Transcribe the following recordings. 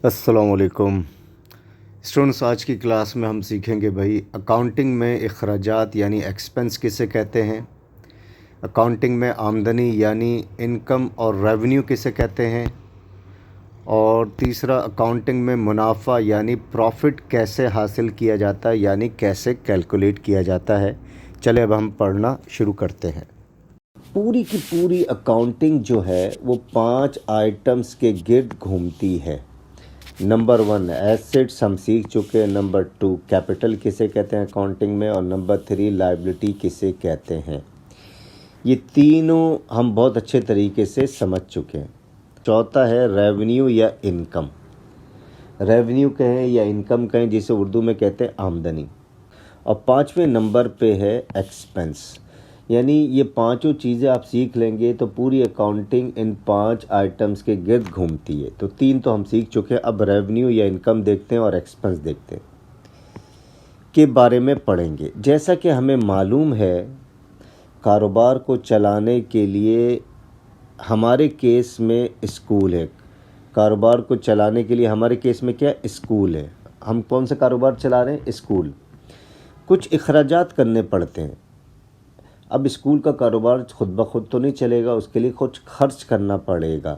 السلام علیکم اسٹوڈنٹس، آج کی کلاس میں ہم سیکھیں گے بھائی اکاؤنٹنگ میں اخراجات یعنی ایکسپنس کسے کہتے ہیں، اکاؤنٹنگ میں آمدنی یعنی انکم اور ریونیو کسے کہتے ہیں، اور تیسرا اکاؤنٹنگ میں منافع یعنی پروفٹ کیسے حاصل کیا جاتا ہے یعنی کیسے کیلکولیٹ کیا جاتا ہے۔ چلے اب ہم پڑھنا شروع کرتے ہیں۔ پوری کی پوری اکاؤنٹنگ جو ہے وہ 5 آئٹمز کے گرد گھومتی ہے۔ نمبر 1 ایسٹس ہم سیکھ چکے ہیں، نمبر 2 کیپٹل کسے کہتے ہیں اکاؤنٹنگ میں، اور نمبر 3 لائبلٹی کسے کہتے ہیں۔ یہ تینوں ہم بہت اچھے طریقے سے سمجھ چکے ہیں۔ چوتھا ہے ریونیو یا انکم، ریونیو کہیں یا انکم کہیں، جسے اردو میں کہتے ہیں آمدنی۔ اور 5ویں نمبر پہ ہے ایکسپنس، یعنی یہ پانچوں چیزیں آپ سیکھ لیں گے تو پوری اکاؤنٹنگ ان 5 آئٹمز کے گرد گھومتی ہے۔ تو 3 تو ہم سیکھ چکے ہیں، اب ریونیو یا انکم دیکھتے ہیں اور ایکسپنس دیکھتے ہیں کے بارے میں پڑھیں گے۔ جیسا کہ ہمیں معلوم ہے، کاروبار کو چلانے کے لیے ہمارے کیس میں اسکول ہے، کاروبار کو چلانے کے لیے ہمارے کیس میں کیا اسکول ہے۔ ہم کون سا کاروبار چلا رہے ہیں؟ اسکول۔ کچھ اخراجات کرنے پڑتے ہیں۔ اب اسکول کا کاروبار خود بخود تو نہیں چلے گا، اس کے لیے کچھ خرچ کرنا پڑے گا۔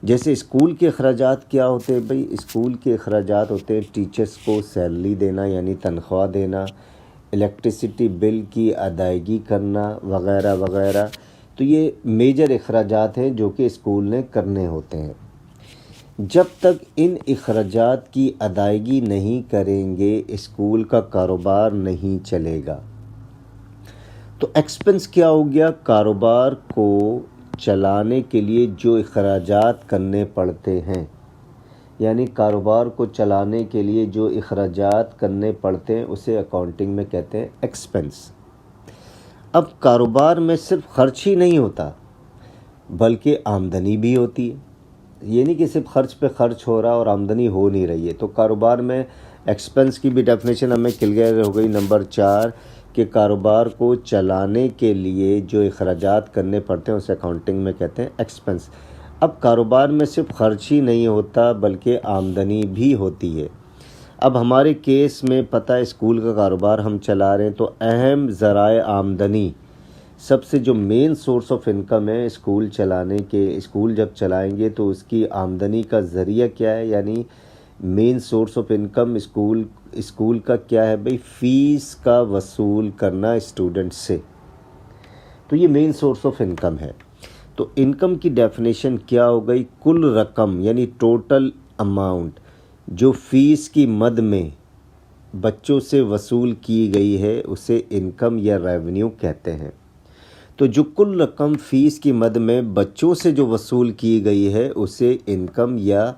جیسے اسکول کے اخراجات کیا ہوتے ہیں بھائی؟ اسکول کے اخراجات ہوتے ہیں ٹیچرز کو سیلری دینا یعنی تنخواہ دینا، الیکٹریسٹی بل کی ادائیگی کرنا وغیرہ وغیرہ۔ تو یہ میجر اخراجات ہیں جو کہ اسکول نے کرنے ہوتے ہیں۔ جب تک ان اخراجات کی ادائیگی نہیں کریں گے اسکول کا کاروبار نہیں چلے گا۔ تو ایکسپنس کیا ہو گیا؟ کاروبار کو چلانے کے لیے جو اخراجات کرنے پڑتے ہیں، یعنی کاروبار کو چلانے کے لیے جو اخراجات کرنے پڑتے ہیں اسے اکاؤنٹنگ میں کہتے ہیں ایکسپنس۔ اب کاروبار میں صرف خرچ ہی نہیں ہوتا بلکہ آمدنی بھی ہوتی ہے، یہ نہیں کہ صرف خرچ پہ خرچ ہو رہا اور آمدنی ہو نہیں رہی ہے۔ تو کاروبار میں ایکسپنس کی بھی ڈیفینیشن ہمیں کلیئر ہو گئی۔ نمبر 4 کہ کاروبار کو چلانے کے لیے جو اخراجات کرنے پڑتے ہیں اسے اکاؤنٹنگ میں کہتے ہیں ایکسپنس۔ اب کاروبار میں صرف خرچ ہی نہیں ہوتا بلکہ آمدنی بھی ہوتی ہے۔ اب ہمارے کیس میں پتہ ہے اسکول کا کاروبار ہم چلا رہے ہیں، تو اہم ذرائع آمدنی، سب سے جو مین سورس آف انکم ہے اسکول چلانے کے، اسکول جب چلائیں گے تو اس کی آمدنی کا ذریعہ کیا ہے، یعنی main source of income school کا کیا ہے بھئی؟ فیس کا وصول کرنا اسٹوڈنٹ سے۔ تو یہ مین سورس آف انکم ہے۔ تو انکم کی ڈیفینیشن کیا ہو گئی؟ کل رقم یعنی ٹوٹل اماؤنٹ جو فیس کی مد میں بچوں سے وصول کی گئی ہے اسے انکم یا ریونیو کہتے ہیں۔ تو جو کل رقم فیس کی مد میں بچوں سے جو وصول کی گئی ہے اسے انکم یا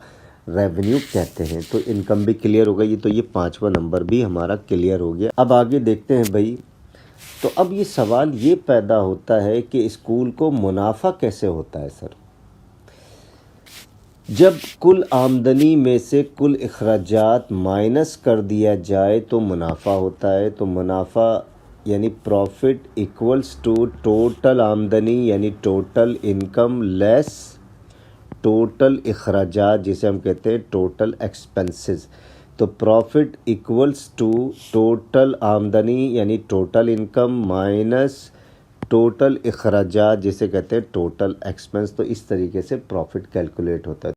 ریونیو کہتے ہیں۔ تو انکم بھی کلیئر ہو گئی، تو یہ 5واں نمبر بھی ہمارا کلیئر ہو گیا۔ اب آگے دیکھتے ہیں بھائی، تو اب یہ سوال یہ پیدا ہوتا ہے کہ اسکول کو منافع کیسے ہوتا ہے سر؟ جب کل آمدنی میں سے کل اخراجات مائنس کر دیا جائے تو منافع ہوتا ہے۔ تو منافع یعنی پروفٹ ایکولز ٹو ٹوٹل آمدنی یعنی ٹوٹل انکم لیس ٹوٹل اخراجات، جسے ہم کہتے ہیں ٹوٹل ایکسپنسز۔ تو پروفٹ ایکولز ٹو ٹوٹل آمدنی یعنی ٹوٹل انکم مائنس ٹوٹل اخراجات، جسے کہتے ہیں ٹوٹل ایکسپنس۔ تو اس طریقے سے پروفٹ کیلکولیٹ ہوتا ہے۔